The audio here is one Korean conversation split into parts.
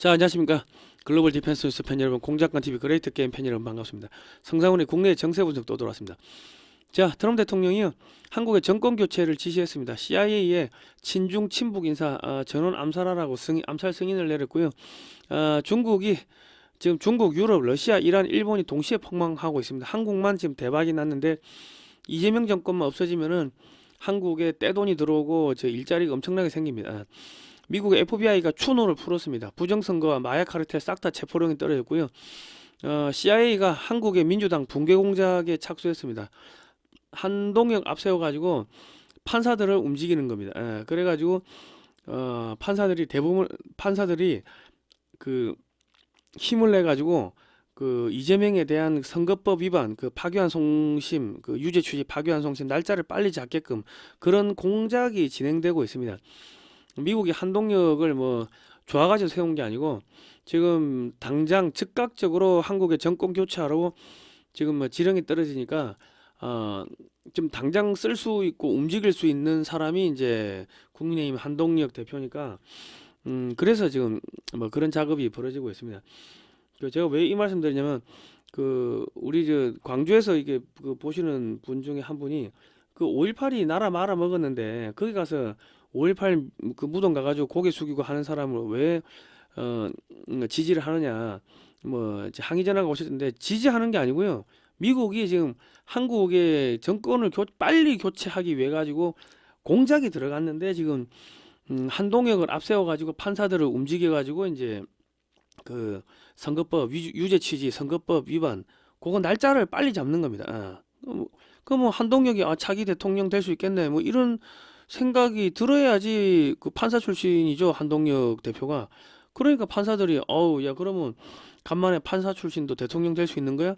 자, 안녕하십니까. 글로벌 디펜스 뉴스 팬 여러분, 공작관TV 그레이트 게임 팬 여러분 반갑습니다. 성상훈의 국내 정세 분석 또 돌아왔습니다. 자, 트럼프 대통령이요, 한국의 정권 교체를 지시했습니다. CIA의 친중 친북 인사 전원 암살하라고 암살 승인을 내렸고요. 중국이 지금 중국, 유럽, 러시아, 이란, 일본이 동시에 폭망하고 있습니다. 한국만 지금 대박이 났는데 이재명 정권만 없어지면은 한국에 떼돈이 들어오고 저 일자리가 엄청나게 생깁니다. 미국의 FBI가 추노를 풀었습니다. 부정선거와 마약 카르텔 싹 다 체포령이 떨어졌고요. CIA가 한국의 민주당 붕괴 공작에 착수했습니다. 한동혁 앞세워가지고 판사들을 움직이는 겁니다. 그래가지고 판사들이 그 힘을 내가지고 그 이재명에 대한 선거법 위반, 그 파기환송심, 그 유죄 취지 파기환송심 날짜를 빨리 잡게끔 그런 공작이 진행되고 있습니다. 미국이 한동력을 뭐 좋아가지고 세운 게 아니고 지금 당장 즉각적으로 한국의 정권 교체하라고 지금 뭐 지령이 떨어지니까 좀 당장 쓸 수 있고 움직일 수 있는 사람이 이제 국민의힘 한동력 대표니까 그래서 지금 뭐 그런 작업이 벌어지고 있습니다. 제가 왜 이 말씀 드리냐면 그 우리 저 광주에서 이게 그 보시는 분 중에 한 분이 그 5.18이 나라 말아 먹었는데 거기 가서 5.18 그 무덤 가가지고 고개 숙이고 하는 사람을 왜 지지를 하느냐 뭐 이제 항의 전화가 오셨는데 지지하는 게 아니고요. 미국이 지금 한국의 정권을 빨리 교체하기 위해 가지고 공작이 들어갔는데 지금 한동혁을 앞세워 가지고 판사들을 움직여 가지고 이제 그 선거법 유죄 취지 선거법 위반 그거 날짜를 빨리 잡는 겁니다. 그 뭐 한동혁이 차기 대통령 될 수 있겠네 뭐 이런 생각이 들어야지. 그 판사 출신이죠, 한동혁 대표가. 그러니까 판사들이 어우 야 그러면 간만에 판사 출신도 대통령 될 수 있는 거야?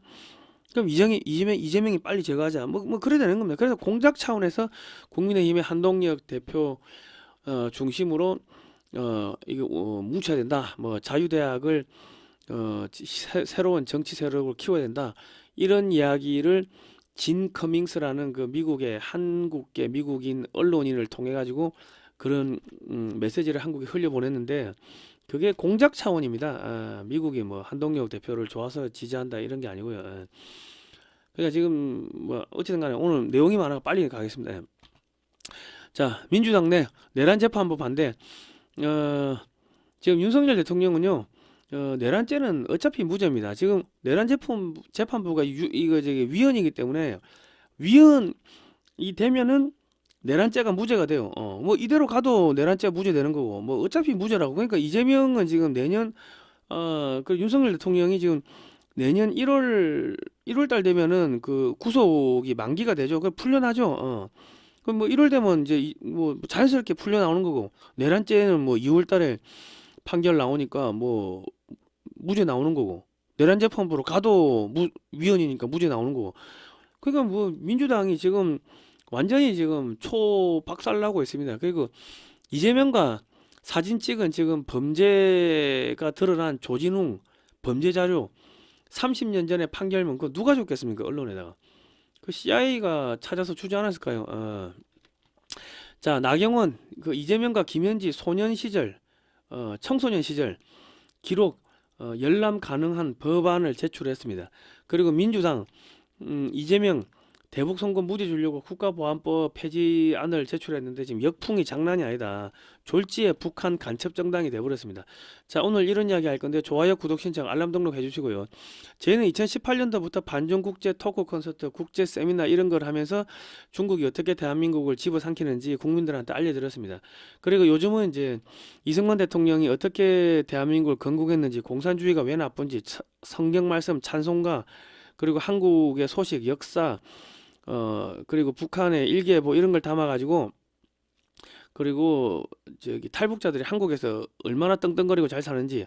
그럼 이재명이 빨리 제거하자 뭐 그래야 되는 겁니다. 그래서 공작 차원에서 국민의힘의 한동혁 대표 중심으로 이거 뭉쳐야 된다. 뭐 자유대학을 새로운 정치 세력을 키워야 된다. 이런 이야기를 진 커밍스라는 그 미국의 한국계 미국인 언론인을 통해 가지고 그런 메시지를 한국에 흘려보냈는데 그게 공작 차원입니다. 미국이 뭐 한동혁 대표를 좋아서 지지한다 이런 게 아니고요. 그러니까 지금 뭐 어쨌든 간에 오늘 내용이 많아 빨리 가겠습니다. 자, 민주당 내 내란 재판부 반대. 지금 윤석열 대통령은요, 내란죄는 어차피 무죄입니다. 지금 내란 재판부가 이거 저기 위헌이기 때문에 위헌이 되면은 내란죄가 무죄가 돼요. 뭐 이대로 가도 내란죄가 무죄되는 거고, 뭐 어차피 무죄라고. 그러니까 이재명은 지금 내년 그 윤석열 대통령이 지금 내년 1월 달 되면은 그 구속이 만기가 되죠. 그 풀려나죠. 그럼 뭐 1월 되면 이제 뭐 자연스럽게 풀려 나오는 거고, 내란죄는 뭐 2월 달에 판결 나오니까 뭐 무죄 나오는 거고, 내란 재판부로 가도 위헌이니까 무죄 나오는 거고. 그러니까 뭐 민주당이 지금 완전히 지금 초박살나고 있습니다. 그리고 이재명과 사진 찍은 지금 범죄가 드러난 조진웅 범죄 자료 30년 전에 판결문 그거 누가 줬겠습니까? 언론에다가. 그 CIA가 찾아서 주지 않았을까요? 자, 나경원 그 이재명과 김현지 소년 시절 청소년 시절 기록 열람 가능한 법안을 제출했습니다. 그리고 민주당 이재명 대북 선거 무죄 주려고 국가보안법 폐지안을 제출했는데 지금 역풍이 장난이 아니다. 졸지에 북한 간첩 정당이 돼버렸습니다. 자, 오늘 이런 이야기 할 건데 좋아요, 구독, 신청, 알람 등록 해주시고요. 저희는 2018년도부터 반중국제 토크 콘서트, 국제 세미나 이런 걸 하면서 중국이 어떻게 대한민국을 집어삼키는지 국민들한테 알려드렸습니다. 그리고 요즘은 이제 이승만 대통령이 어떻게 대한민국을 건국했는지, 공산주의가 왜 나쁜지, 성경 말씀, 찬송가, 그리고 한국의 소식, 역사, 그리고 북한의 일기예보 이런 걸 담아가지고, 그리고 저기 탈북자들이 한국에서 얼마나 떵떵거리고 잘 사는지,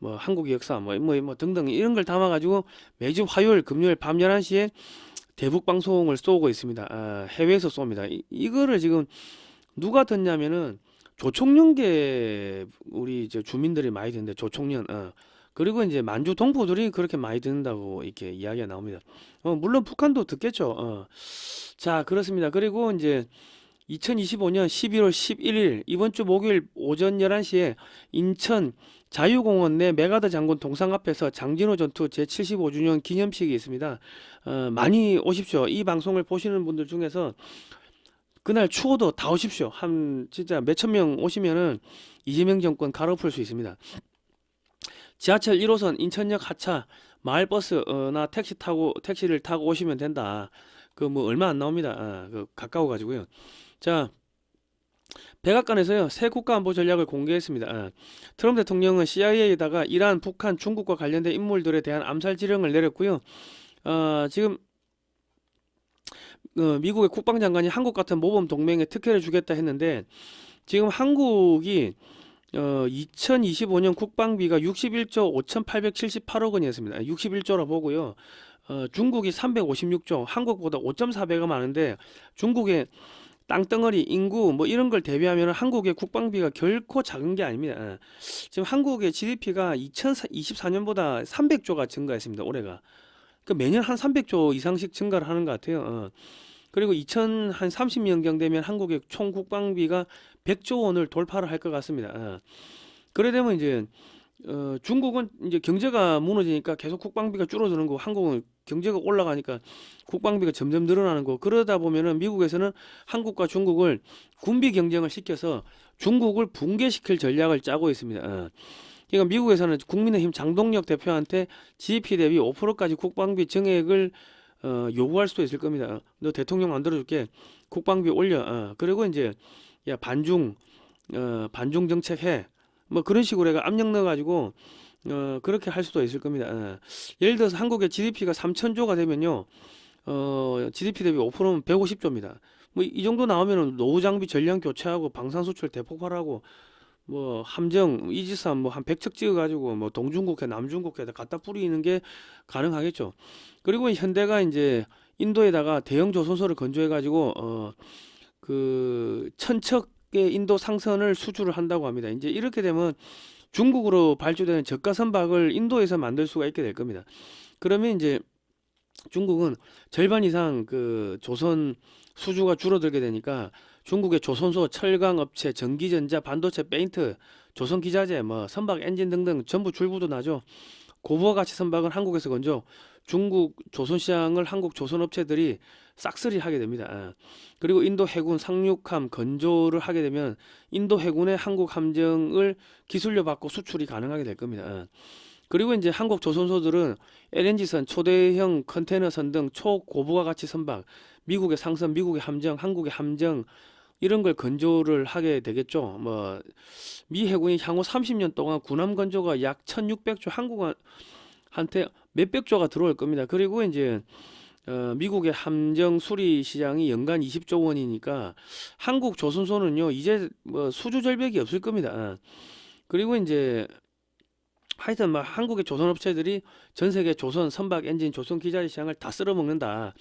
뭐 한국의 역사, 뭐 등등 이런 걸 담아가지고 매주 화요일, 금요일 밤 11시에 대북 방송을 쏘고 있습니다. 해외에서 쏩니다. 이거를 지금 누가 듣냐면은 조총련계 우리 저 주민들이 많이 듣는데 조총련. 그리고 이제 만주 동포들이 그렇게 많이 듣는다고 이렇게 이야기가 나옵니다. 물론 북한도 듣겠죠. 자, 그렇습니다. 그리고 이제 2025년 11월 11일 이번 주 목요일 오전 11시에 인천 자유공원 내 메가더 장군 동상 앞에서 장진호 전투 제75주년 기념식이 있습니다. 많이 오십시오. 이 방송을 보시는 분들 중에서 그날 추워도 다 오십시오. 한 진짜 몇천 명 오시면은 이재명 정권 가로풀 수 있습니다. 지하철 1호선 인천역 하차 마을버스나 택시를 타고 오시면 된다. 그 뭐 얼마 안 나옵니다. 그 가까워 가지고요. 자, 백악관에서요 새 국가안보 전략을 공개했습니다. 트럼프 대통령은 CIA에다가 이란, 북한, 중국과 관련된 인물들에 대한 암살 지령을 내렸고요. 지금 미국의 국방장관이 한국 같은 모범 동맹에 특혜를 주겠다 했는데 지금 한국이 2025년 국방비가 61조 5,878억 원이었습니다. 61조라 보고요. 중국이 356조, 한국보다 5.4배가 많은데 중국의 땅덩어리, 인구 뭐 이런 걸 대비하면 한국의 국방비가 결코 작은 게 아닙니다. 지금 한국의 GDP가 2024년보다 300조가 증가했습니다. 올해가. 그 매년 한 300조 이상씩 증가를 하는 것 같아요. 그리고 2030년경 되면 한국의 총 국방비가 100조 원을 돌파를 할 것 같습니다. 그래 되면 이제 중국은 이제 경제가 무너지니까 계속 국방비가 줄어드는 거고 한국은 경제가 올라가니까 국방비가 점점 늘어나는 거. 그러다 보면은 미국에서는 한국과 중국을 군비 경쟁을 시켜서 중국을 붕괴시킬 전략을 짜고 있습니다. 그러니까 미국에서는 국민의힘 장동혁 대표한테 GDP 대비 5%까지 국방비 증액을 요구할 수도 있을 겁니다. 너 대통령 만들어줄게. 국방비 올려. 그리고 이제 야 반중 정책 해. 뭐 그런 식으로 해가 압력 넣어가지고 그렇게 할 수도 있을 겁니다. 예를 들어서 한국의 GDP가 3천조가 되면요, GDP 대비 5%면 150조입니다. 뭐 이 정도 나오면은 노후 장비 전량 교체하고 방산 수출 대폭발하고 뭐 함정 이지스함 뭐 한 100척 찍어가지고 뭐 동중국해 남중국해에다 갖다 뿌리는 게 가능하겠죠. 그리고 현대가 이제 인도에다가 대형 조선소를 건조해가지고 그 천척의 인도 상선을 수주를 한다고 합니다. 이제 이렇게 되면 중국으로 발주되는 저가 선박을 인도에서 만들 수가 있게 될 겁니다. 그러면 이제 중국은 절반 이상 그 조선 수주가 줄어들게 되니까 중국의 조선소, 철강 업체, 전기전자, 반도체, 페인트, 조선 기자재, 뭐 선박 엔진 등등 전부 줄부도 나죠. 고부가 가치 선박은 한국에서 건져 중국 조선 시장을 한국 조선 업체들이 싹쓸이 하게 됩니다. 그리고 인도 해군 상륙함 건조를 하게 되면 인도 해군의 한국 함정을 기술료 받고 수출이 가능하게 될 겁니다. 그리고 이제 한국 조선소들은 LNG선, 초대형 컨테이너선 등 초고부가 가치 선박, 미국의 상선, 미국의 함정, 한국의 함정 이런 걸 건조를 하게 되겠죠. 뭐 미 해군이 향후 30년 동안 군함 건조가 약 1,600조, 한국한테 몇백 조가 들어올 겁니다. 그리고 이제 미국의 함정 수리 시장이 연간 20조 원이니까 한국 조선소는요 이제 뭐 수주 절벽이 없을 겁니다. 그리고 이제 하여튼 막 한국의 조선 업체들이 전 세계 조선 선박 엔진, 조선 기자재 시장을 다 쓸어먹는다.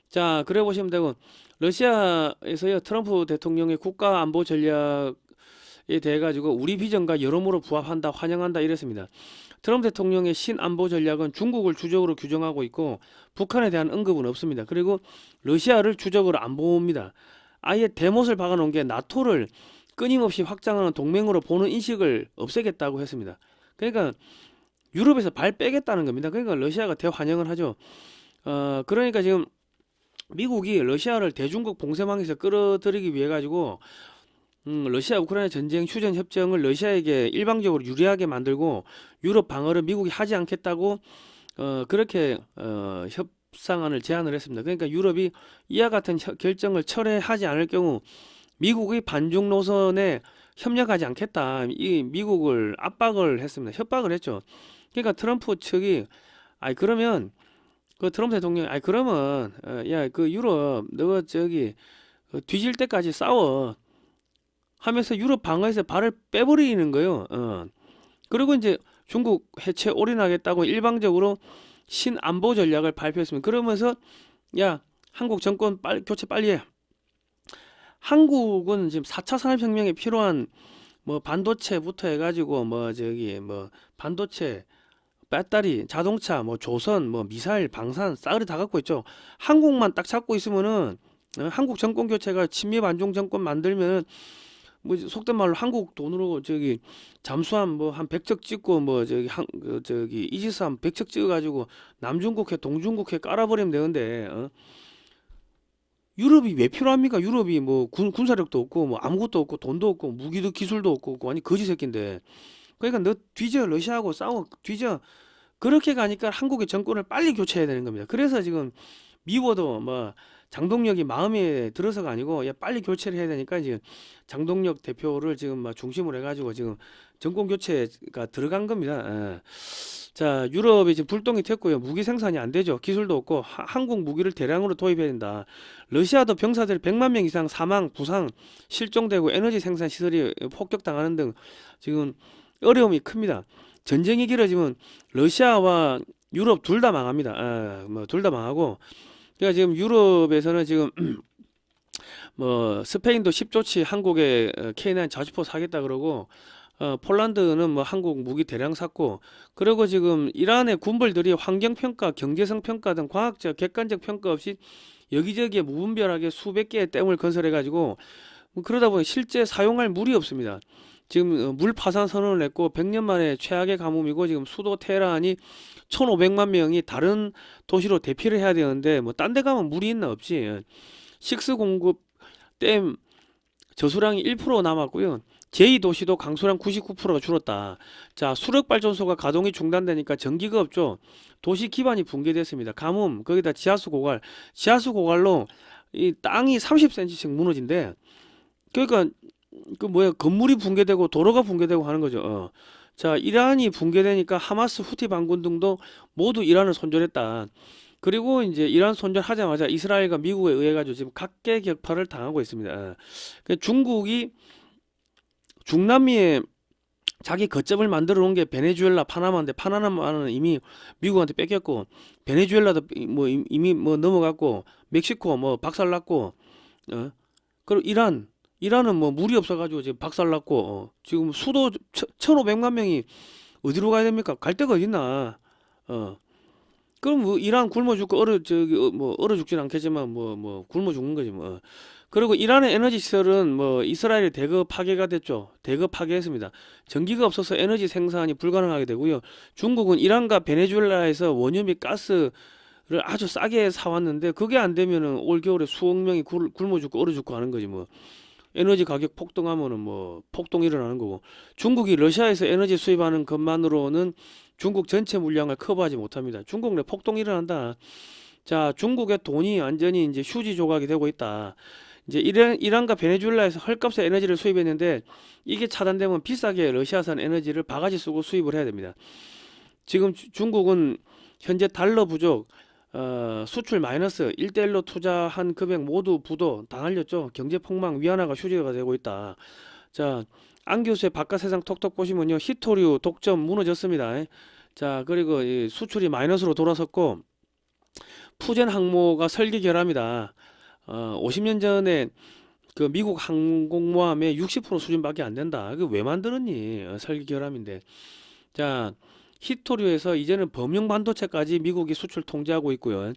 자, 그래 보시면 되고 러시아에서요 트럼프 대통령의 국가 안보 전략에 대해 가지고 우리 비전과 여러모로 부합한다, 환영한다 이랬습니다. 트럼프 대통령의 신안보 전략은 중국을 주적으로 규정하고 있고 북한에 대한 언급은 없습니다. 그리고 러시아를 주적으로 안 봅니다. 아예 대못을 박아놓은 게 나토를 끊임없이 확장하는 동맹으로 보는 인식을 없애겠다고 했습니다. 그러니까 유럽에서 발 빼겠다는 겁니다. 그러니까 러시아가 대환영을 하죠. 그러니까 지금 미국이 러시아를 대중국 봉쇄망에서 끌어들이기 위해 가지고 러시아 우크라이나 전쟁 휴전 협정을 러시아에게 일방적으로 유리하게 만들고 유럽 방어를 미국이 하지 않겠다고 그렇게 협상안을 제안을 했습니다. 그러니까 유럽이 이와 같은 결정을 철회하지 않을 경우 미국의 반중 노선에 협력하지 않겠다. 이 미국을 압박을 했습니다. 협박을 했죠. 그러니까 트럼프 측이 아이 그러면 그 트럼프 대통령 아이 그러면 야 그 유럽 너 저기 뒤질 때까지 싸워 하면서 유럽 방어에서 발을 빼버리는 거예요. 그리고 이제 중국 해체 올인하겠다고 일방적으로 신안보 전략을 발표했습니다. 그러면서 야 한국 정권 교체 빨리 해. 한국은 지금 4차 산업혁명에 필요한 뭐 반도체부터 해가지고 뭐 저기 뭐 반도체, 배터리, 자동차, 뭐 조선, 뭐 미사일, 방산 싸그리 다 갖고 있죠. 한국만 딱 잡고 있으면은 한국 정권 교체가 친미 반중 정권 만들면 뭐 속된 말로 한국 돈으로 저기 잠수함 뭐 한 100척 찍고 뭐 저기 저기 이지스함 100척 찍어 가지고 남중국해 동중국해 깔아버리면 되는데 유럽이 왜 필요합니까? 유럽이 뭐 군사력도 없고 뭐 아무것도 없고 돈도 없고 무기도 기술도 없고 아니 거지 새끼인데. 그러니까 너 뒤져 러시아하고 싸워 뒤져. 그렇게 가니까 한국의 정권을 빨리 교체해야 되는 겁니다. 그래서 지금 미워도 뭐 장동혁이 마음에 들어서가 아니고 야 빨리 교체를 해야 되니까 지금 장동혁 대표를 지금 막 중심으로 해가지고 지금 정권 교체가 들어간 겁니다. 예. 자, 유럽이 지금 불똥이 튀었고요. 무기 생산이 안 되죠. 기술도 없고 한국 무기를 대량으로 도입해야 된다. 러시아도 병사들 100만 명 이상 사망, 부상, 실종되고 에너지 생산 시설이 폭격당하는 등 지금 어려움이 큽니다. 전쟁이 길어지면 러시아와 유럽 둘 다 망합니다. 뭐 둘 다 망하고 그러니까 지금 유럽에서는 지금 뭐 스페인도 10조치 한국에 K9 자주포 사겠다 그러고 폴란드는 뭐 한국 무기 대량 샀고 그리고 지금 이란의 군벌들이 환경평가, 경제성 평가 등 과학적 객관적 평가 없이 여기저기에 무분별하게 수백 개의 댐을 건설해 가지고 뭐 그러다 보니 실제 사용할 물이 없습니다. 지금 물 파산 선언을 냈고 100년 만에 최악의 가뭄이고 지금 수도 테헤란이 1,500만 명이 다른 도시로 대피를 해야 되는데 뭐 딴 데 가면 물이 있나 없지. 식수 공급 댐 저수량이 1% 남았고요. 제2도시도 강수량 99%가 줄었다. 자, 수력발전소가 가동이 중단되니까 전기가 없죠. 도시 기반이 붕괴됐습니다. 가뭄, 거기다 지하수 고갈, 지하수 고갈로 이 땅이 30cm씩 무너진대. 그러니까 그 뭐야 건물이 붕괴되고 도로가 붕괴되고 하는 거죠. 자, 이란이 붕괴되니까 하마스 후티 반군 등도 모두 이란을 손절했다. 그리고 이제 이란 손절하자마자 이스라엘과 미국에 의해 가지고 지금 각계격파를 당하고 있습니다. 중국이 중남미에 자기 거점을 만들어 놓은 게 베네수엘라, 파나마인데 파나마는 이미 미국한테 뺏겼고 베네수엘라도 뭐 이미 뭐 넘어갔고 멕시코 뭐 박살났고 그리고 이란은 뭐 물이 없어가지고 지금 박살났고 지금 수도 1,500만 명이 어디로 가야 됩니까? 갈 데가 어딨나? 그럼 뭐 이란 굶어 죽고 뭐 얼어 죽진 않겠지만 뭐 굶어 죽는 거지 뭐. 그리고 이란의 에너지 시설은 뭐 이스라엘이 대거 파괴가 됐죠. 대거 파괴했습니다. 전기가 없어서 에너지 생산이 불가능하게 되고요. 중국은 이란과 베네수엘라에서 원유 및 가스를 아주 싸게 사왔는데 그게 안 되면은 올 겨울에 수억 명이 굶어 죽고 얼어 죽고 하는 거지 뭐. 에너지 가격 폭등하면은 뭐 폭동 일어나는 거고 중국이 러시아에서 에너지 수입하는 것만으로는 중국 전체 물량을 커버하지 못합니다. 중국 내 폭동 일어난다. 자, 중국의 돈이 완전히 이제 휴지 조각이 되고 있다. 이제 이란과 베네수엘라에서 헐값에 에너지를 수입했는데 이게 차단되면 비싸게 러시아산 에너지를 바가지 쓰고 수입을 해야 됩니다. 지금 중국은 현재 달러 부족, 수출 마이너스, 1대1로 투자한 금액 모두 부도 다 날렸죠. 경제 폭망, 위안화가 휴지가 되고 있다. 자, 안 교수의 바깥 세상 톡톡 보시면요. 히토류 독점 무너졌습니다. 자, 그리고 이 수출이 마이너스로 돌아섰고 푸젠 항모가 설계 결함이다. 50년 전에 그 미국 항공모함의 60% 수준밖에 안 된다. 그 왜 만들었니? 설계 결함인데. 자, 히토류에서 이제는 범용 반도체까지 미국이 수출 통제하고 있고요.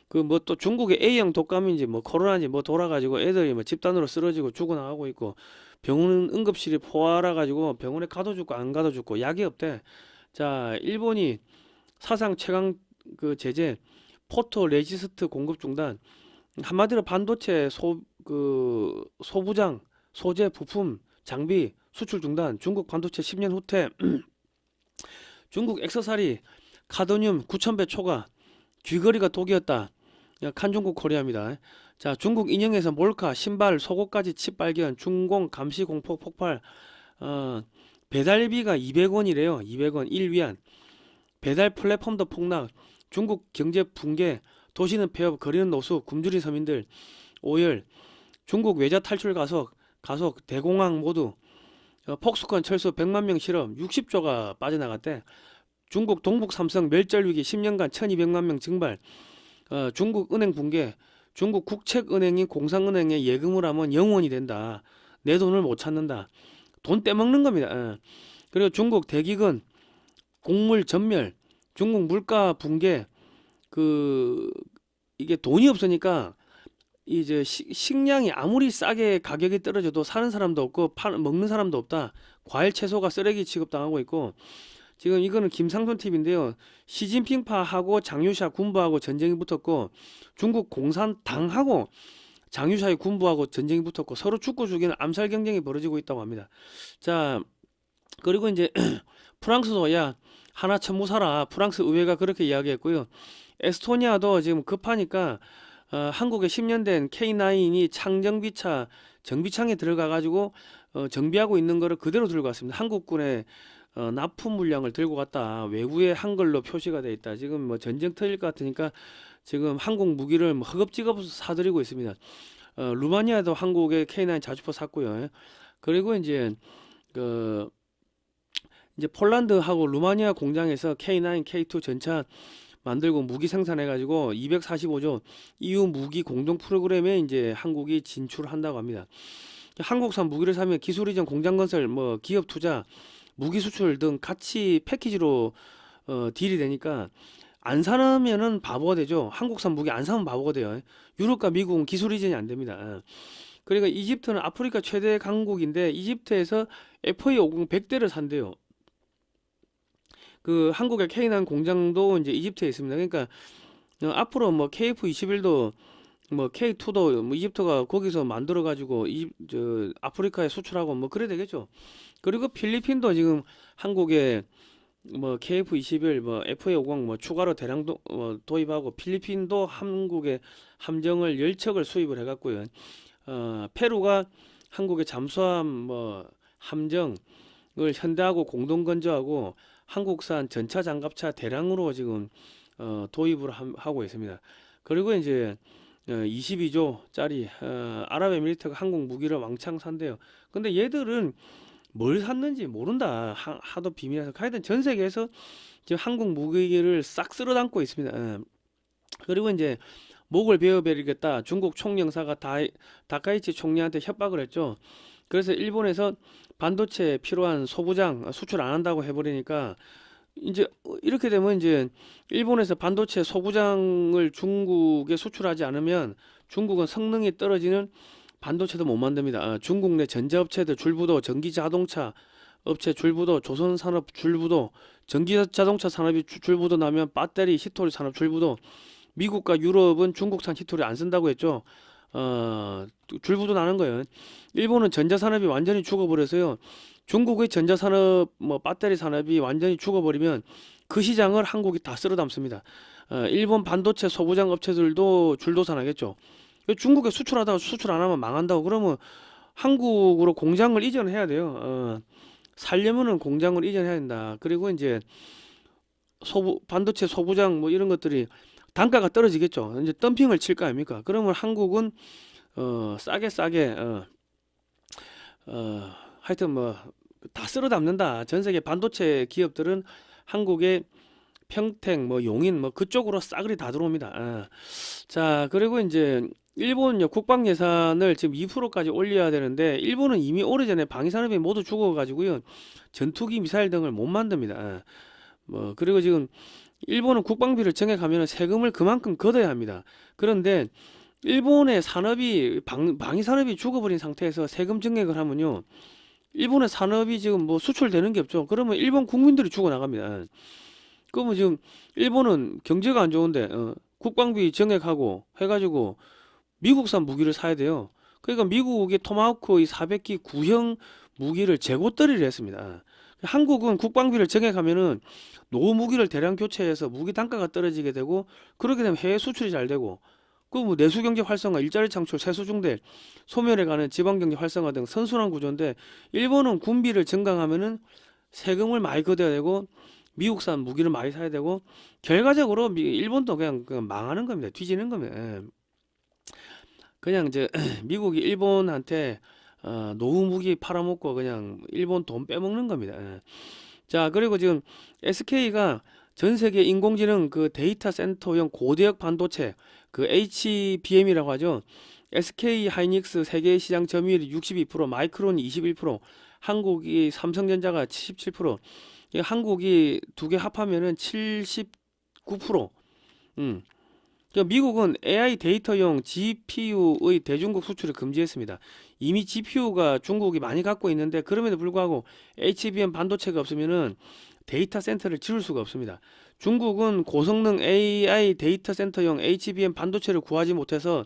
그 뭐 또 중국의 A형 독감인지 뭐 코로나인지 뭐 돌아가지고 애들이 뭐 집단으로 쓰러지고 죽어나가고 있고 병원 응급실이 포화라 가지고 병원에 가도 죽고 안 가도 죽고 약이 없대. 자, 일본이 사상 최강 그 제재 포토 레지스트 공급 중단. 한마디로 반도체 소부장, 소재, 부품, 장비 수출 중단. 중국 반도체 10년 후퇴. 중국 액세서리 카드뮴 9,000배 초과. 귀걸이가 독이었다. 칸중국 코리아입니다. 자, 중국 인형에서 몰카, 신발, 속옷까지 칩 발견. 중공 감시 공포 폭발. 배달비가 200원이래요. 200원 1위안. 배달 플랫폼도 폭락. 중국 경제 붕괴. 도시는 폐업, 거리는 노수, 굶주린 서민들, 오열, 중국 외자 탈출 가속, 대공황 모두, 폭스콘 철수 100만 명 실업, 60조가 빠져나갔대. 중국 동북 삼성 멸절 위기 10년간 1200만 명 증발, 중국 은행 붕괴, 중국 국책은행이 공상은행에 예금을 하면 영원이 된다. 내 돈을 못 찾는다. 돈 떼먹는 겁니다. 그리고 중국 대기근, 곡물 전멸, 중국 물가 붕괴, 이게 돈이 없으니까 이제 식량이 아무리 싸게 가격이 떨어져도 사는 사람도 없고 먹는 사람도 없다. 과일 채소가 쓰레기 취급당하고 있고, 지금 이거는 김상돈 팁인데요. 시진핑파하고 장유샤 군부하고 전쟁이 붙었고, 중국 공산당하고 장유샤의 군부하고 전쟁이 붙었고, 서로 죽고 죽이는 암살 경쟁이 벌어지고 있다고 합니다. 자, 그리고 이제 프랑스도 야 하나 천무사라, 프랑스 의회가 그렇게 이야기했고요. 에스토니아도 지금 급하니까 한국에 10년 된 K9이 창정비차 정비창에 들어가 가지고 정비하고 있는 거를 그대로 들고 왔습니다. 한국군의 납품 물량을 들고 갔다. 외구에 한글로 표시가 돼 있다. 지금 뭐 전쟁터일 것 같으니까 지금 한국 무기를 뭐 허겁지겁 사들이고 있습니다. 루마니아도 한국에 K9 자주포 샀고요. 그리고 그 이제 폴란드하고 루마니아 공장에서 K9, K2 전차 만들고 무기 생산해가지고 245조 EU 무기 공동 프로그램에 이제 한국이 진출한다고 합니다. 한국산 무기를 사면 기술 이전, 공장 건설, 뭐 기업 투자, 무기 수출 등 같이 패키지로 딜이 되니까 안 사면은 바보가 되죠. 한국산 무기 안 사면 바보가 돼요. 유럽과 미국은 기술 이전이 안 됩니다. 그러니까 이집트는 아프리카 최대 강국인데 이집트에서 FA50 100대를 산대요. 그 한국의 K9 공장도 이제 이집트에 있습니다. 그러니까 앞으로 뭐 KF21도 뭐 K2도 뭐 이집트가 거기서 만들어 가지고 아프리카에 수출하고 뭐 그래야 되겠죠. 그리고 필리핀도 지금 한국에 뭐 KF21 뭐 FA50 뭐 추가로 대량 도입하고, 필리핀도 한국에 함정을 10척을 수입을 해 갖고요. 페루가 한국의 잠수함 뭐 함정을 현대하고 공동 건조하고 한국산 전차 장갑차 대량으로 지금 도입을 하고 있습니다. 그리고 이제 22조짜리 아랍에미리트가 한국 무기를 왕창 산대요. 근데 얘들은 뭘 샀는지 모른다. 하도 비밀해서. 하여튼 전 세계에서 지금 한국 무기를 싹 쓸어 담고 있습니다. 그리고 이제 목을 베어버리겠다. 중국 총영사가 다카이치 총리한테 협박을 했죠. 그래서 일본에서 반도체에 필요한 소부장 수출 안 한다고 해버리니까 이제 이렇게 되면 이제 일본에서 반도체 소부장을 중국에 수출하지 않으면 중국은 성능이 떨어지는 반도체도 못 만듭니다. 중국 내 전자업체들 줄부도, 전기자동차 업체 줄부도, 조선산업 줄부도, 전기자동차 산업이 줄부도 나면 배터리, 히토리 산업 줄부도, 미국과 유럽은 중국산 히토리 안 쓴다고 했죠. 줄부도 나는 거예요. 일본은 전자산업이 완전히 죽어버려서요. 중국의 전자산업, 뭐 배터리 산업이 완전히 죽어버리면 그 시장을 한국이 다 쓸어 담습니다. 일본 반도체 소부장 업체들도 줄도산하겠죠. 중국에 수출하다가 수출 안 하면 망한다고 그러면 한국으로 공장을 이전해야 돼요. 살려면은 공장을 이전해야 된다. 그리고 이제 반도체 소부장 뭐 이런 것들이 단가가 떨어지겠죠. 이제 덤핑을 칠 거 아닙니까? 그러면 한국은 싸게 하여튼 뭐 다 쓸어 담는다. 전 세계 반도체 기업들은 한국의 평택, 뭐 용인, 뭐 그쪽으로 싸그리 다 들어옵니다. 자, 그리고 이제 일본요 국방 예산을 지금 2%까지 올려야 되는데 일본은 이미 오래전에 방위산업이 모두 죽어가지고요 전투기, 미사일 등을 못 만듭니다. 뭐 그리고 지금 일본은 국방비를 정액하면 세금을 그만큼 걷어야 합니다. 그런데 일본의 산업이 방위 산업이 죽어버린 상태에서 세금 정액을 하면요 일본의 산업이 지금 뭐 수출되는 게 없죠. 그러면 일본 국민들이 죽어나갑니다. 그러면 지금 일본은 경제가 안 좋은데 국방비 정액하고 해가지고 미국산 무기를 사야 돼요. 그러니까 미국이 토마호크 이 400기 구형 무기를 재고떨이를 했습니다. 한국은 국방비를 정액하면은 노후 무기를 대량 교체해서 무기 단가가 떨어지게 되고, 그렇게 되면 해외 수출이 잘 되고, 그 뭐 내수 경제 활성화, 일자리 창출, 세수 중대, 소멸해 가는 지방 경제 활성화 등 선순환 구조인데, 일본은 군비를 증강하면은 세금을 많이 걷어야 되고 미국산 무기를 많이 사야 되고, 결과적으로 일본도 그냥 망하는 겁니다. 뒤지는 겁니다. 그냥 이제 미국이 일본한테 노후 무기 팔아먹고 그냥 일본 돈 빼먹는 겁니다. 자, 그리고 지금 SK가 전 세계 인공지능 그 데이터 센터용 고대역 반도체 그 HBM이라고 하죠. SK 하이닉스 세계 시장 점유율이 62%, 마이크론이 21%, 한국이 삼성전자가 77%, 한국이 두 개 합하면은 79%. 미국은 AI 데이터용 GPU의 대중국 수출을 금지했습니다. 이미 GPU가 중국이 많이 갖고 있는데 그럼에도 불구하고 HBM 반도체가 없으면은 데이터 센터를 지을 수가 없습니다. 중국은 고성능 AI 데이터 센터용 HBM 반도체를 구하지 못해서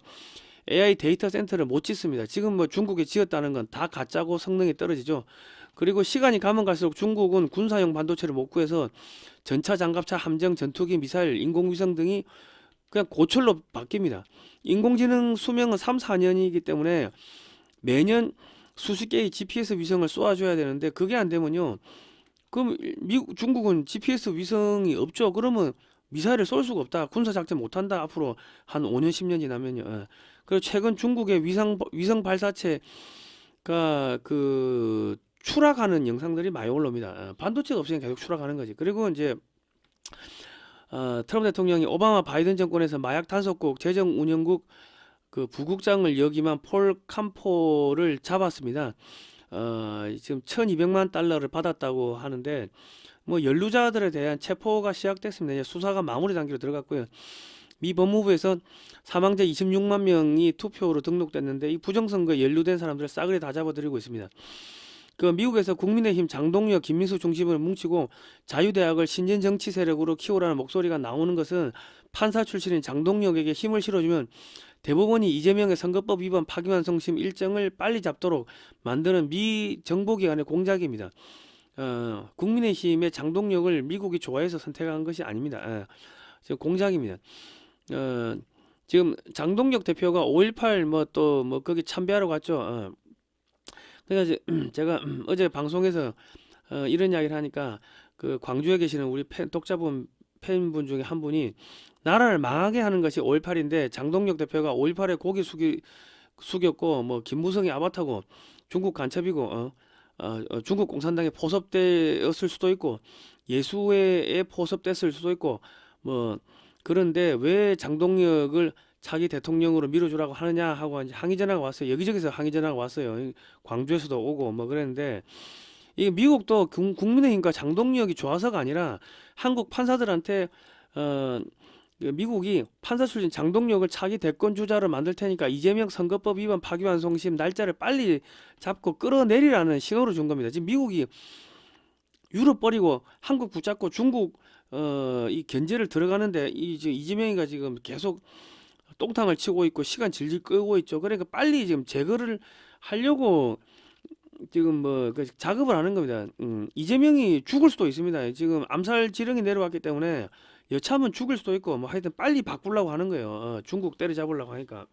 AI 데이터 센터를 못 짓습니다. 지금 뭐 중국에 지었다는 건 다 가짜고 성능이 떨어지죠. 그리고 시간이 가면 갈수록 중국은 군사용 반도체를 못 구해서 전차, 장갑차, 함정, 전투기, 미사일, 인공위성 등이 그냥 고철로 바뀝니다. 인공지능 수명은 3, 4년이기 때문에 매년 수십 개의 GPS 위성을 쏘아줘야 되는데 그게 안 되면요. 그럼 중국은 GPS 위성이 없죠. 그러면 미사일을 쏠 수가 없다. 군사작전 못한다. 앞으로 한 5년, 10년 지나면요. 예. 그리고 최근 중국의 위성 발사체가 그 추락하는 영상들이 많이 올라옵니다. 반도체가 없으니까 계속 추락하는 거지. 그리고 이제 트럼프 대통령이 오바마 바이든 정권에서 마약 단속국 재정 운영국 그 부국장을 역임한 폴 캄포를 잡았습니다. 지금 1200만 달러를 받았다고 하는데 뭐 연루자들에 대한 체포가 시작됐습니다. 이제 수사가 마무리 단계로 들어갔고요. 미 법무부에서 사망자 26만 명이 투표로 등록됐는데 이 부정선거에 연루된 사람들을 싸그리 다 잡아들이고 있습니다. 그 미국에서 국민의힘 장동혁, 김민수 중심으로 뭉치고 자유대학을 신진 정치 세력으로 키우라는 목소리가 나오는 것은 판사 출신인 장동혁에게 힘을 실어주면 대법원이 이재명의 선거법 위반 파기환송심 일정을 빨리 잡도록 만드는 미 정보기관의 공작입니다. 국민의힘의 장동혁을 미국이 좋아해서 선택한 것이 아닙니다. 지금 공작입니다. 지금 장동혁 대표가 5.18 뭐 또 뭐 거기 참배하러 갔죠. 그래서 제가 어제 방송에서 이런 이야기를 하니까 그 광주에 계시는 우리 독자분 팬분 중에 한 분이 나라를 망하게 하는 것이 5.18인데 장동혁 대표가 5.18에 고개 숙였고 뭐 김무성이 아바타고 중국 간첩이고 중국 공산당에 포섭되었을 수도 있고 예수회에 포섭됐을 수도 있고 뭐 그런데 왜 장동혁을 차기 대통령으로 밀어주라고 하느냐 하고 이제 항의 전화가 왔어요. 여기저기서 항의 전화가 왔어요. 광주에서도 오고 뭐 그랬는데 이 미국도 국민의힘과 장동혁이 좋아서가 아니라 한국 판사들한테 미국이 판사 출신 장동혁을 차기 대권 주자로 만들 테니까 이재명 선거법 위반 파기환송심 날짜를 빨리 잡고 끌어내리라는 신호를 준 겁니다. 지금 미국이 유럽 버리고 한국 붙잡고 중국 이 견제를 들어가는데 이재명이가 지금 계속 똥탕을 치고 있고 시간 질질 끄고 있죠. 그러니까 빨리 지금 제거를 하려고 지금 뭐그 작업을 하는 겁니다. 이재명이 죽을 수도 있습니다. 지금 암살 지령이 내려왔기 때문에 여차하면 죽을 수도 있고 뭐 하여튼 빨리 바꾸려고 하는 거예요. 중국 때려잡으려고 하니까.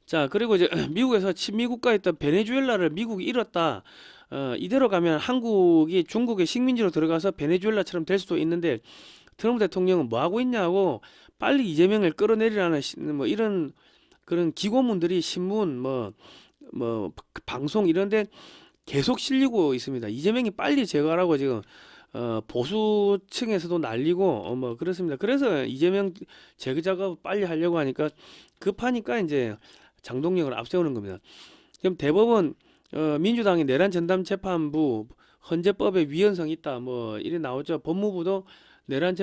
자, 그리고 이제 미국에서 친미 국가였던 베네수엘라를 미국이 잃었다. 이대로 가면 한국이 중국의 식민지로 들어가서 베네수엘라처럼 될 수도 있는데 트럼프 대통령은 뭐 하고 있냐고 빨리 이재명을 끌어내리라는 뭐 이런 그런 기고문들이 신문 뭐 방송 이런데 계속 실리고 있습니다. 이재명이 빨리 제거하라고 지금 보수층에서도 날리고 뭐 그렇습니다. 그래서 이재명 제거 작업 빨리 하려고 하니까 급하니까 이제 장동혁을 앞세우는 겁니다. 지금 대법원 민주당이 내란 전담 재판부 헌재법에 위헌성이 있다 뭐 이래 나오죠. 법무부도 내란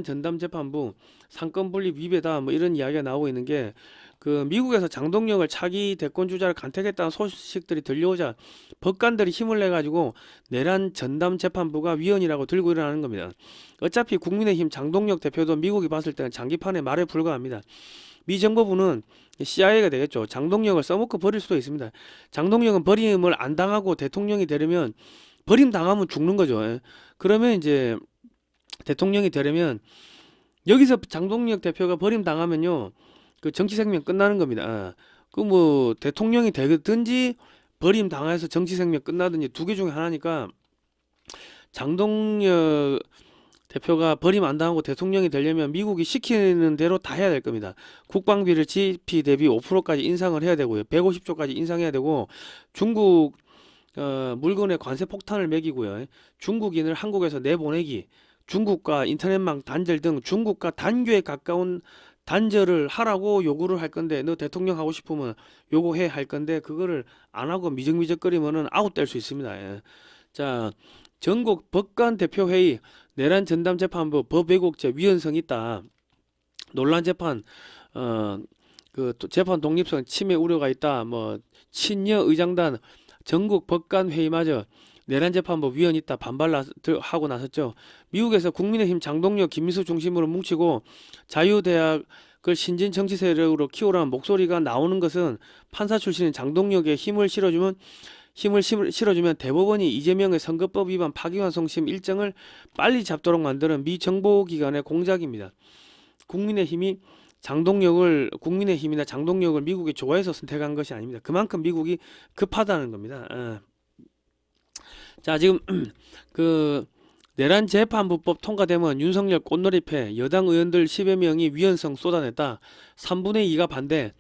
전담 재판부 상권 분립 위배다 뭐 이런 이야기가 나오고 있는 게 그 미국에서 장동혁을 차기 대권 주자를 간택했다는 소식들이 들려오자 법관들이 힘을 내 가지고 내란 전담 재판부가 위헌이라고 들고 일어나는 겁니다. 어차피 국민의힘 장동혁 대표도 미국이 봤을 때는 장기판에 말에 불과합니다. 미 정보부는 CIA가 되겠죠. 장동혁을 써먹고 버릴 수도 있습니다. 장동혁은 버림을 안 당하고 대통령이 되려면 버림 당하면 죽는 거죠. 그러면 이제 대통령이 되려면 여기서 장동혁 대표가 버림 당하면요 그 정치 생명 끝나는 겁니다. 그 뭐 대통령이 되든지 버림 당해서 정치 생명 끝나든지 두 개 중에 하나니까 장동혁 대표가 버림 안 당하고 대통령이 되려면 미국이 시키는 대로 다 해야 될 겁니다. 국방비를 GDP 대비 5%까지 인상을 해야 되고요. 150조까지 인상해야 되고 중국 물건에 관세 폭탄을 매기고요. 중국인을 한국에서 내보내기 중국과 인터넷망 단절 등 중국과 단교에 가까운 단절을 하라고 요구를 할 건데 너 대통령 하고 싶으면 요구해 할 건데 그거를 안 하고 미적미적거리면은 아웃될 수 있습니다. 자, 전국 법관 대표회의 내란 전담 재판부 법 왜곡죄 위헌성 있다. 논란 재판 또 재판 독립성 침해 우려가 있다. 뭐 친여 의장단 전국 법관 회의마저 내란 재판부 위원 있다 반발하고 나섰죠. 미국에서 국민의힘 장동혁, 김민수 중심으로 뭉치고 자유대학을 신진 정치 세력으로 키우라는 목소리가 나오는 것은 판사 출신인 장동혁의 힘을 실어주면 대법원이 이재명의 선거법 위반 파기환송심 일정을 빨리 잡도록 만드는 미 정보기관의 공작입니다. 국민의힘이나 장동혁을 미국이 좋아해서 선택한 것이 아닙니다. 그만큼 미국이 급하다는 겁니다. 자, 지금 그 내란 재판부법 통과되면 윤석열 꽃놀이패 여당 의원들 10여 명이 위헌성 쏟아냈다. 3분의 2가 반대.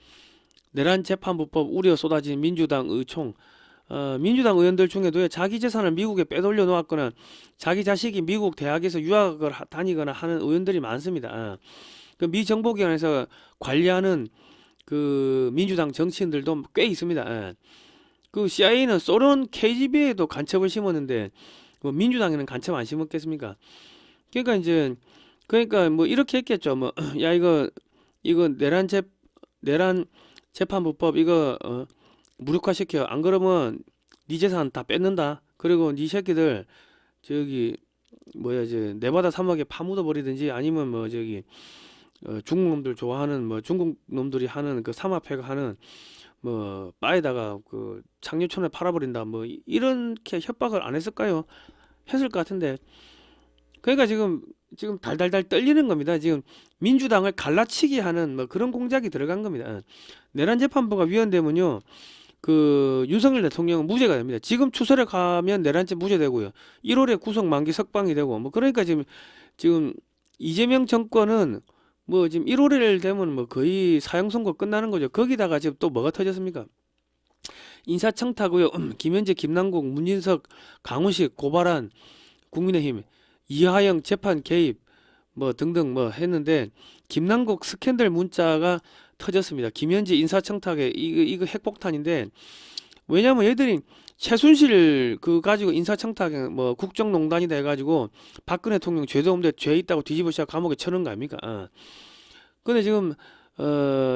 내란 재판부법 우려 쏟아진 민주당 의총. 민주당 의원들 중에도 자기 재산을 미국에 빼돌려 놓았거나 자기 자식이 미국 대학에서 유학을 다니거나 하는 의원들이 많습니다. 그 미 정보기관에서 관리하는 그 민주당 정치인들도 꽤 있습니다. 그 CIA는 소련 KGB에도 간첩을 심었는데 뭐 민주당에는 간첩 안 심었겠습니까? 그러니까 뭐 이렇게 했겠죠. 뭐 야 이거 내란 재판부법 이거 무력화시켜. 안 그러면 네 재산 다 뺏는다. 그리고 네 새끼들 저기 뭐야 이제 네바다 사막에 파묻어 버리든지 아니면 뭐 저기 중국 놈들 좋아하는 뭐 중국 놈들이 하는 그 삼합회가 하는 뭐 바에다가 그 장유촌에 팔아버린다. 뭐 이렇게 협박을 안 했을까요? 했을 것 같은데. 그러니까 지금 달달달 떨리는 겁니다. 지금 민주당을 갈라치기 하는 뭐 그런 공작이 들어간 겁니다. 내란 재판부가 위헌되면요. 그 윤석열 대통령은 무죄가 됩니다. 지금 추설에 가면 내란죄 무죄되고요. 1월에 구속 만기 석방이 되고 뭐 그러니까 지금 이재명 정권은 뭐 지금 1월에 되면 뭐 거의 사형 선고 끝나는 거죠. 거기다가 지금 또 뭐가 터졌습니까? 인사청탁고요. 김현재, 김남국, 문진석, 강훈식 고발한 국민의힘 이하영 재판 개입 뭐 등등 뭐 했는데 김남국 스캔들 문자가 터졌습니다. 김현지 인사청탁에 이거 핵폭탄인데 왜냐면 얘들이 최순실 그 가지고 인사청탁에 뭐 국정농단이다 해가지고 박근혜 대통령 죄도 없는데 죄 있다고 뒤집어 씌워 감옥에 쳐넣은 거 아닙니까? 근데 지금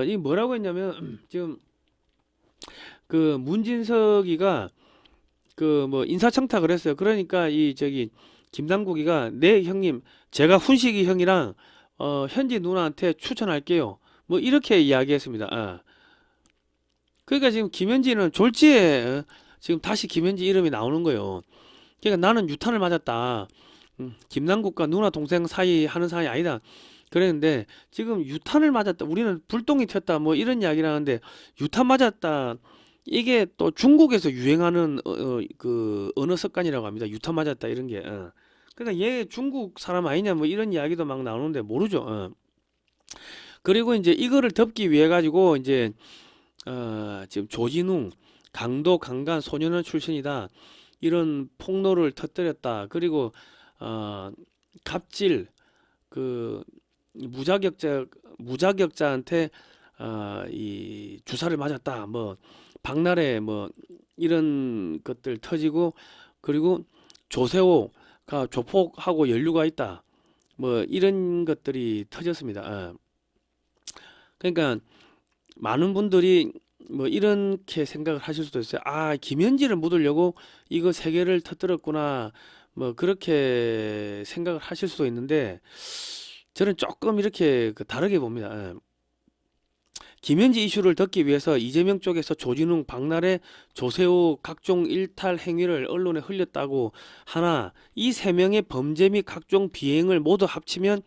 이 뭐라고 했냐면 지금 그 문진석이가 그 뭐 인사청탁을 했어요. 그러니까 이 저기 김남국이가 네 형님 제가 훈식이 형이랑 현지 누나한테 추천할게요. 뭐 이렇게 이야기했습니다. 그러니까 지금 김현지는 졸지에 지금 다시 김현지 이름이 나오는 거예요. 그러니까 나는 유탄을 맞았다. 김남국과 누나 동생 사이 하는 사이 아니다. 그랬는데 지금 유탄을 맞았다. 우리는 불똥이 튀었다. 뭐 이런 이야기를 하는데 유탄 맞았다. 이게 또 중국에서 유행하는 그 언어 습관이라고 합니다. 유탄 맞았다 이런 게. 그러니까 얘 중국 사람 아니냐 뭐 이런 이야기도 막 나오는데 모르죠. 그리고 이제 이거를 덮기 위해 가지고 이제 지금 조진웅 강도 강간 소년원 출신이다 이런 폭로를 터뜨렸다. 그리고 갑질 그 무자격자한테 이 주사를 맞았다. 뭐 박날에 뭐 이런 것들 터지고 그리고 조세호가 조폭하고 연루가 있다. 뭐 이런 것들이 터졌습니다. 그러니까 많은 분들이 뭐 이렇게 생각을 하실 수도 있어요. 김현지를 묻으려고 이거 세 개를 터뜨렸구나. 뭐 그렇게 생각을 하실 수도 있는데 저는 조금 이렇게 다르게 봅니다. 김현지 이슈를 덮기 위해서 이재명 쪽에서 조진웅, 박날의 조세호 각종 일탈 행위를 언론에 흘렸다고 하나 이 세 명의 범죄 및 각종 비행을 모두 합치면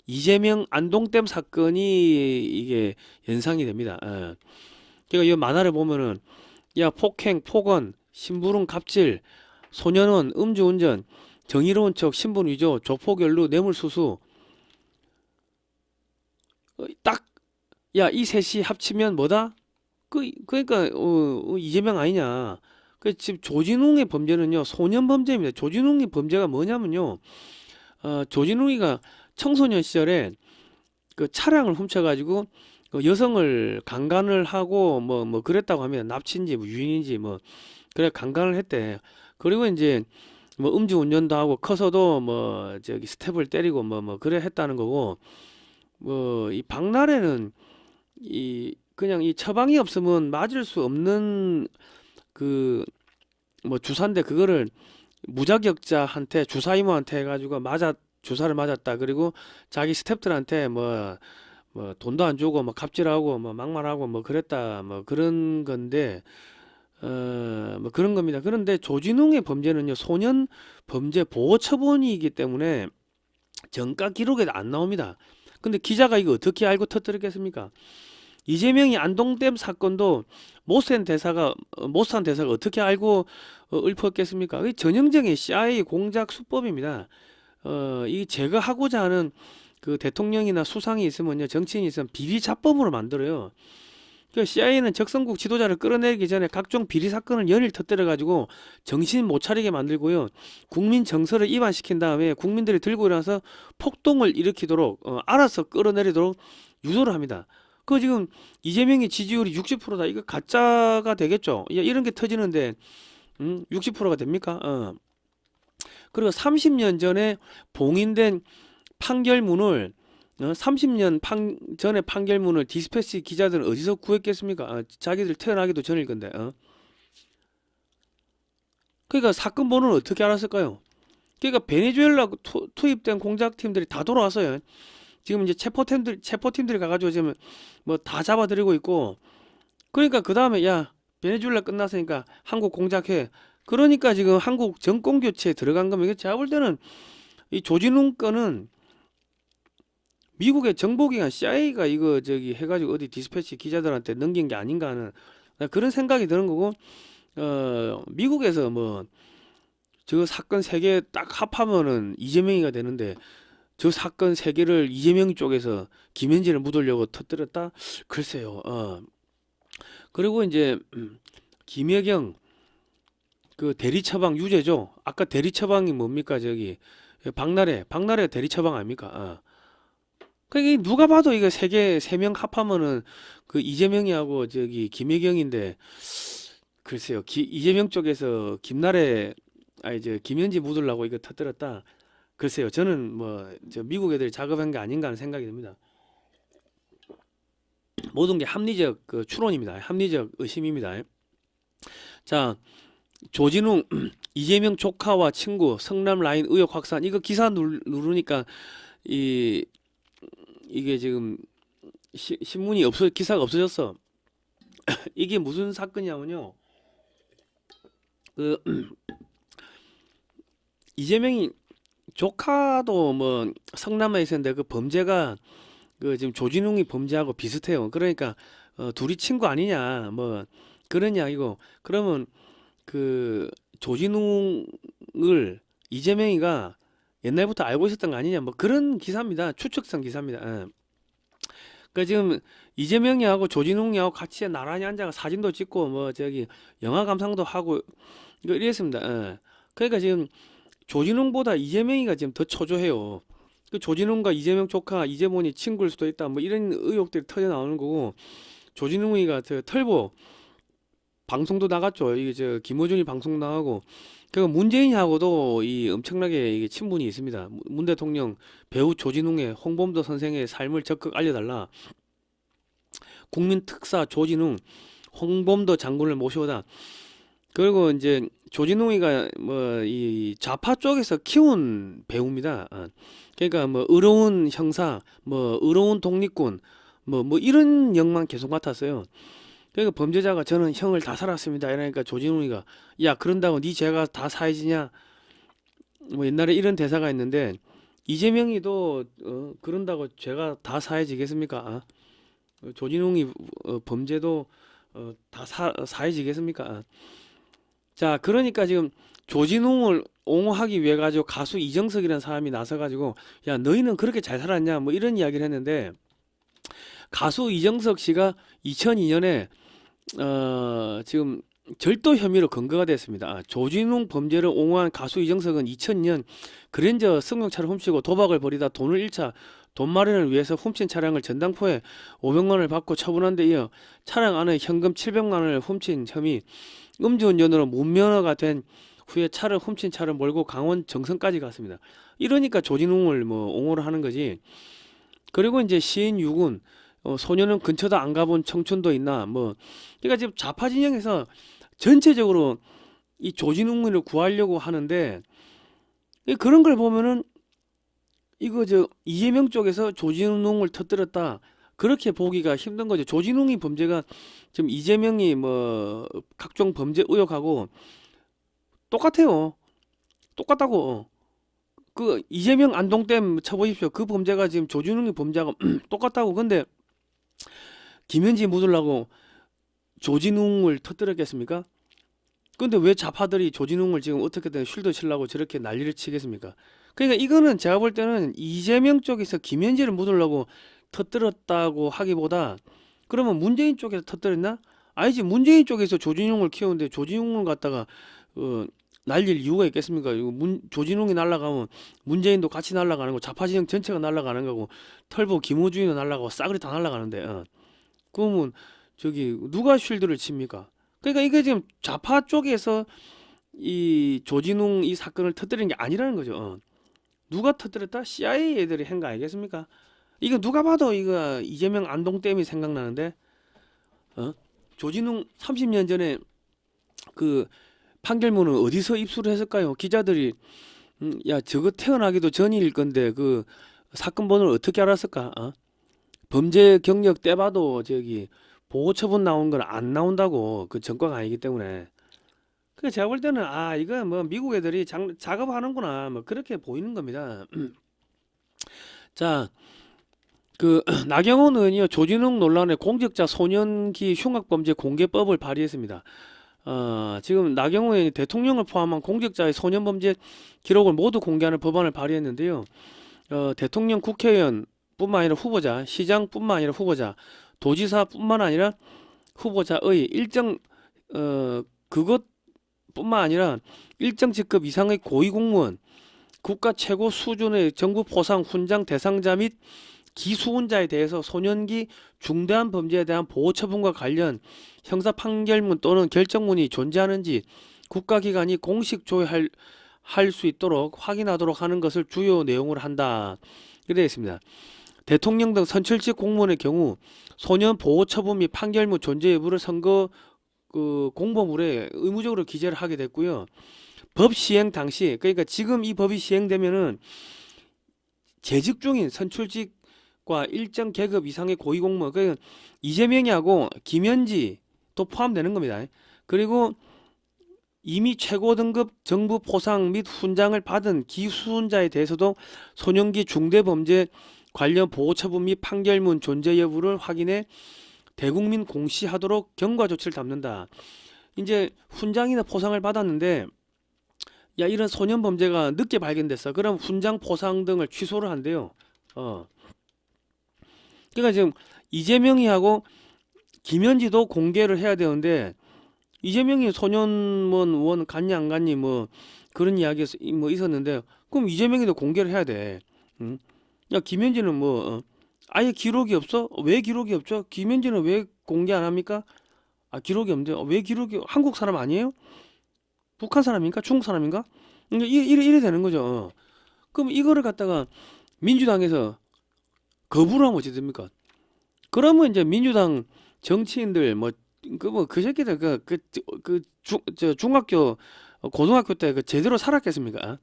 이재명 안동댐 사건이 이게 연상이 됩니다. 그러니까 이 만화를 보면은 야 폭행, 폭언, 심부름, 갑질, 소년원, 음주운전, 정의로운 척, 신분 위조, 조폭연루, 뇌물수수 딱 야 이 셋이 합치면 뭐다? 그러니까 이재명 아니냐? 지금 조진웅의 범죄는요 소년 범죄입니다. 조진웅의 범죄가 뭐냐면요, 조진웅이가 청소년 시절에 그 차량을 훔쳐가지고 그 여성을 강간을 하고 뭐 그랬다고 합니다. 납치인지 뭐 유인인지 뭐 그래 강간을 했대. 그리고 이제 뭐 음주운전도 하고 커서도 뭐 저기 스텝을 때리고 뭐 그래 했다는 거고. 뭐 이 박나래는 이 그냥 이 처방이 없으면 맞을 수 없는 그 뭐 주사인데 그거를 무자격자한테 주사 이모한테 해가지고 주사를 맞았다. 그리고 자기 스태프들한테 뭐 돈도 안 주고 뭐 갑질하고 뭐 막말하고 뭐 그랬다. 뭐 그런 건데 뭐 그런 겁니다. 그런데 조진웅의 범죄는요, 소년 범죄 보호 처분이기 때문에 정가 기록에 안 나옵니다. 근데 기자가 이거 어떻게 알고 터뜨렸겠습니까? 이재명이 안동댐 사건도 모스한 대사가 어떻게 알고 읊었겠습니까? 이 전형적인 CIA 공작 수법입니다. 이 제거하고자 하는 그 대통령이나 수상이 있으면요, 정치인이 있으면 비리 자법으로 만들어요. 그 CIA는 적성국 지도자를 끌어내리기 전에 각종 비리 사건을 연일 터뜨려 가지고 정신 못 차리게 만들고요, 국민 정서를 이반시킨 다음에 국민들이 들고 일어나서 폭동을 일으키도록 알아서 끌어내리도록 유도를 합니다. 그 지금 이재명의 지지율이 60%다. 이거 가짜가 되겠죠? 야, 이런 게 터지는데 60%가 됩니까? 그리고 30년 전에 봉인된 판결문을 30년 전에 판결문을 디스패치 기자들은 어디서 구했겠습니까? 자기들 태어나기도 전일 건데. 그러니까 사건 번호는 어떻게 알았을까요? 그러니까 베네수엘라 투입된 공작팀들이 다 돌아왔어요. 지금 이제 체포팀들이 가가지고 지금 뭐 다 잡아들이고 있고, 그러니까 그 다음에 야, 베네수엘라 끝났으니까 한국 공작해. 그러니까 지금 한국 정권 교체에 들어간 겁니다. 제가 볼 때는 이 조진웅 건은 미국의 정보기관 CIA가 이거 저기 해가지고 어디 디스패치 기자들한테 넘긴 게 아닌가 하는 그런 생각이 드는 거고, 미국에서 뭐 저 사건 세 개 딱 합하면은 이재명이가 되는데 저 사건 세 개를 이재명 쪽에서 김현진을 묻으려고 터뜨렸다? 글쎄요. 그리고 이제 김혜경 그 대리 처방 유죄죠. 아까 대리 처방이 뭡니까? 저기 박나래 대리 처방 아닙니까? 그게 누가 봐도 이거 세 명 합하면은 그 이재명이하고 저기 김혜경인데, 글쎄요. 이재명 쪽에서 아니 저 김현지 묻으려고 이거 터뜨렸다. 글쎄요. 저는 뭐 저 미국 애들이 작업한 게 아닌가 하는 생각이 듭니다. 모든 게 합리적 그 추론입니다. 합리적 의심입니다. 자, 조진웅 이재명 조카와 친구 성남 라인 의혹 확산, 이거 기사 누르니까 이 이게 지금 신문이 기사가 없어졌어. 이게 무슨 사건이냐면요, 그 이재명이 조카도 뭐 성남에 있었는데 그 범죄가 그 지금 조진웅이 범죄하고 비슷해요. 그러니까 둘이 친구 아니냐 뭐 그런 이야기고, 그러면 그 조진웅을 이재명이가 옛날부터 알고 있었던 거 아니냐 뭐 그런 기사입니다. 추측성 기사입니다. 그 지금 이재명이하고 조진웅이하고 같이 나란히 앉아가 사진도 찍고 뭐 저기 영화 감상도 하고 이거 이랬습니다. 그러니까 지금 조진웅보다 이재명이가 지금 더 초조해요. 그 조진웅과 이재명 조카 이재mon이 친구일 수도 있다 뭐 이런 의혹들이 터져 나오는 거고, 조진웅이가 저 털보 방송도 나갔죠. 이게 저 김어준이 방송 나가고, 그 문재인하고도 이 엄청나게 이게 친분이 있습니다. 문 대통령 배우 조진웅의 홍범도 선생의 삶을 적극 알려달라. 국민 특사 조진웅 홍범도 장군을 모셔오다. 그리고 이제 조진웅이가 뭐 이 좌파 쪽에서 키운 배우입니다. 그러니까 뭐 의로운 형사, 뭐 의로운 독립군, 뭐 이런 역만 계속 맡았어요. 그러니까 범죄자가 저는 형을 다 살았습니다. 이러니까 조진웅이가 야, 그런다고 네 죄가 다 사해지냐? 뭐 옛날에 이런 대사가 있는데, 이재명이도 그런다고 죄가 다 사해지겠습니까? 조진웅이 범죄도 다 사해지겠습니까? 자, 그러니까 지금 조진웅을 옹호하기 위해 가지고 가수 이정석이라는 사람이 나서 가지고 야, 너희는 그렇게 잘 살았냐? 뭐 이런 이야기를 했는데, 가수 이정석 씨가 2002년에 지금 절도 혐의로 검거가 됐습니다. 조진웅 범죄를 옹호한 가수 이정석은 2000년 그랜저 승용차를 훔치고 도박을 벌이다 돈을 잃자 돈 마련을 위해서 훔친 차량을 전당포에 500만 원을 받고 처분한 데 이어 차량 안에 현금 700만 원을 훔친 혐의, 음주운전으로 무면허가 된 후에 훔친 차를 몰고 강원 정선까지 갔습니다. 이러니까 조진웅을 뭐 옹호를 하는 거지. 그리고 이제 시인 유군, 소년은 근처도 안 가본 청춘도 있나, 뭐, 그러니까 지금 좌파 진영에서 전체적으로 이 조진웅을 구하려고 하는데, 그런 걸 보면은 이거 저 이재명 쪽에서 조진웅을 터뜨렸다. 그렇게 보기가 힘든 거죠. 조진웅이 범죄가 지금 이재명이 뭐 각종 범죄 의혹하고 똑같아요. 똑같다고. 그 이재명 안동댐 쳐보십시오. 그 범죄가 지금 조진웅이 범죄하고 똑같다고. 근데 김현지 묻으려고 조진웅을 터뜨렸겠습니까? 근데 왜 좌파들이 조진웅을 지금 어떻게든 쉴드 치려고 저렇게 난리를 치겠습니까? 그러니까 이거는 제가 볼 때는 이재명 쪽에서 김현지를 묻으려고 터뜨렸다고 하기보다, 그러면 문재인 쪽에서 터뜨렸나? 아니지, 문재인 쪽에서 조진웅을 키우는데 조진웅을 갖다가 날릴 이유가 있겠습니까? 이거 조진웅이 날아가면 문재인도 같이 날아가는 거, 좌파 진영 전체가 날아가는 거고, 털보 김호준이도 날아가고 싸그리 다 날아가는데, 그러면 저기 누가 쉴드를 칩니까? 그러니까 이게 지금 좌파 쪽에서 이 조진웅 이 사건을 터뜨리는 게 아니라는 거죠. 누가 터뜨렸다? CIA 애들이 한 거 아니겠습니까? 이거 누가 봐도 이거 이재명 안동댐이 생각나는데, 조진웅 30년 전에 그 판결문은 어디서 입수를 했을까요? 기자들이 야 저거 태어나기도 전일 건데 그 사건 번호를 어떻게 알았을까? 범죄 경력 떼봐도 저기 보고 처분 나온 건 안 나온다고. 그 전과가 아니기 때문에. 그 제가 볼 때는 이거 뭐 미국 애들이 작업하는구나 뭐 그렇게 보이는 겁니다. 자, 그 나경원 의원이요, 조진웅 논란의 공직자 소년기 흉악범죄 공개법을 발의했습니다. 지금 나경원 의원이 대통령을 포함한 공직자의 소년범죄 기록을 모두 공개하는 법안을 발의했는데요. 대통령, 국회의원뿐만 아니라 후보자, 시장뿐만 아니라 후보자, 도지사뿐만 아니라 후보자의 일정 그것뿐만 아니라 일정 직급 이상의 고위공무원, 국가 최고 수준의 정부 포상 훈장 대상자 및 기수훈자에 대해서 소년기 중대한 범죄에 대한 보호 처분과 관련 형사 판결문 또는 결정문이 존재하는지 국가기관이 공식 조회할 수 있도록 확인하도록 하는 것을 주요 내용으로 한다. 이렇게 되어 있습니다. 대통령 등 선출직 공무원의 경우 소년 보호 처분 및 판결문 존재 여부를 선거 공보물에 의무적으로 기재를 하게 됐고요. 법 시행 당시, 그러니까 지금 이 법이 시행되면은 재직 중인 선출직과 일정 계급 이상의 고위공무원, 그러니까 이재명이하고 김현지도 포함되는 겁니다. 그리고 이미 최고 등급 정부 포상 및 훈장을 받은 기수훈자에 대해서도 소년기 중대범죄 관련 보호 처분 및 판결문 존재 여부를 확인해 대국민 공시하도록 경과 조치를 담는다. 이제 훈장이나 포상을 받았는데 야 이런 소년 범죄가 늦게 발견됐어. 그럼 훈장 포상 등을 취소를 한대요. 그러니까 지금 이재명이 하고 김현지도 공개를 해야 되는데 이재명이 소년원 갔냐 안 갔니 뭐 그런 이야기 뭐 있었는데 그럼 이재명이도 공개를 해야 돼. 야 김현지는 뭐 아예 기록이 없어? 왜 기록이 없죠? 김현지는 왜 공개 안 합니까? 기록이 없는데 왜 기록이 한국 사람 아니에요? 북한 사람인가? 중국 사람인가? 그러니까 이래 되는 거죠. 그럼 이거를 갖다가 민주당에서 거부를 하면 어찌 됩니까? 그러면 이제 민주당 정치인들 그 새끼들 중학교 고등학교 때 제대로 살았겠습니까?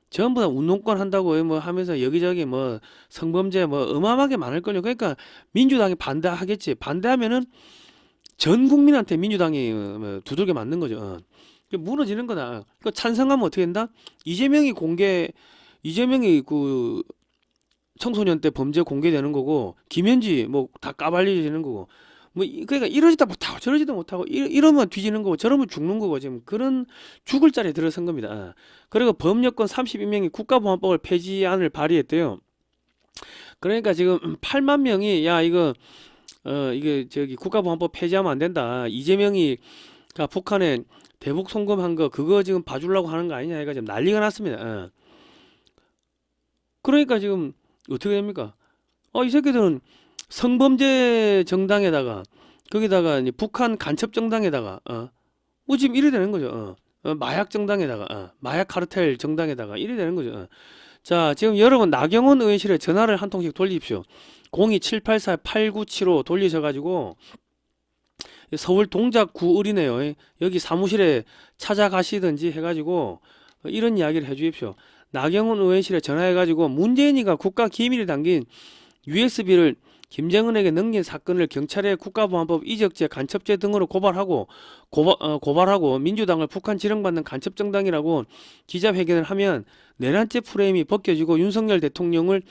전부 다 운동권 한다고 뭐 하면서 여기저기 뭐 성범죄 뭐 어마어마하게 많을걸요. 그러니까 민주당이 반대하겠지. 반대하면은 전 국민한테 민주당이 두들겨 맞는 거죠. 무너지는 거다. 찬성하면 어떻게 된다? 이재명이 그 청소년 때 범죄 공개되는 거고, 김현지 뭐 다 까발려지는 거고, 그러니까 이러지도 못하고 저러지도 못하고 이러면 뒤지는 거고 저러면 죽는 거고 지금 그런 죽을 자리에 들어선 겁니다. 그리고 법여권 32명이 국가보안법을 폐지안을 발의했대요. 그러니까 지금 8만 명이 야 이게 저기 국가보안법 폐지하면 안 된다. 이재명이 북한에 대북 송금한 거 그거 지금 봐주려고 하는 거 아니냐 해가 지금 난리가 났습니다. 그러니까 지금 어떻게 됩니까? 이 새끼들은 성범죄 정당에다가 거기다가 이제 북한 간첩 정당에다가 뭐 지금 이래 되는 거죠. 마약 정당에다가 마약 카르텔 정당에다가 이래 되는 거죠. 자, 지금 여러분 나경원 의원실에 전화를 한 통씩 돌리십시오. 02784-8975 돌리셔가지고 서울 동작구 을이네요. 여기 사무실에 찾아가시든지 해가지고 이런 이야기를 해주십시오. 나경원 의원실에 전화해가지고 문재인이가 국가 기밀이 담긴 USB를 김정은에게 넘긴 사건을 경찰에 국가보안법 이적죄 간첩죄 등으로 고발하고 민주당을 북한 지령받는 간첩정당이라고 기자회견을 하면 내란죄 프레임이 벗겨지고 윤석열 대통령을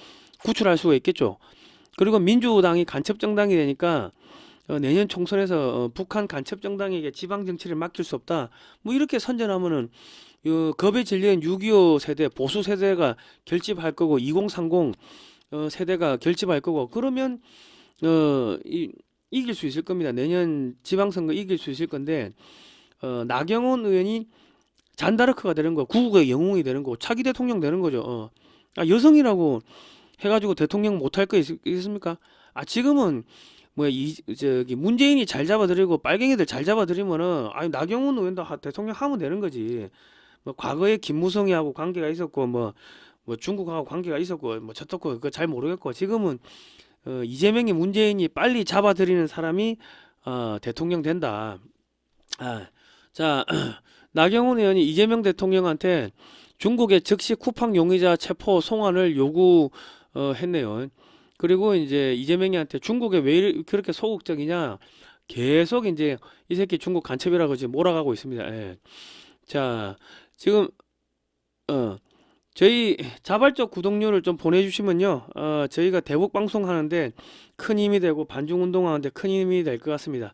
구출할 수가 있겠죠. 그리고 민주당이 간첩정당이 되니까 내년 총선에서 북한 간첩정당에게 지방정치를 맡길 수 없다. 뭐 이렇게 선전하면은 겁에 질린 6.25 세대 보수 세대가 결집할 거고 2030 세대가 결집할 거고 그러면 이길 수 있을 겁니다. 내년 지방선거 이길 수 있을 건데 나경원 의원이 잔다르크가 되는 거, 구국의 영웅이 되는 거, 차기 대통령 되는 거죠. 여성이라고 해가지고 대통령 못할 거 있습니까? 지금은 뭐야 저기 문재인이 잘 잡아들이고 빨갱이들 잘 잡아들이면은 나경원 의원도 대통령 하면 되는 거지. 뭐 과거에 김무성이하고 관계가 있었고 뭐 중국하고 관계가 있었고 뭐 저떻고 그거 잘 모르겠고 지금은 이재명이 문재인이 빨리 잡아들이는 사람이 대통령 된다. 자 나경원 의원이 이재명 대통령한테 중국의 즉시 쿠팡 용의자 체포 송환을 요구했네요. 그리고 이제 이재명이한테 중국에 왜 그렇게 소극적이냐 계속 이제 이 새끼 중국 간첩이라고 지금 몰아가고 있습니다. 예. 자 지금 저희 자발적 구독료를 좀 보내주시면요 저희가 대북 방송 하는데 큰 힘이 되고 반중 운동하는데 큰 힘이 될 것 같습니다.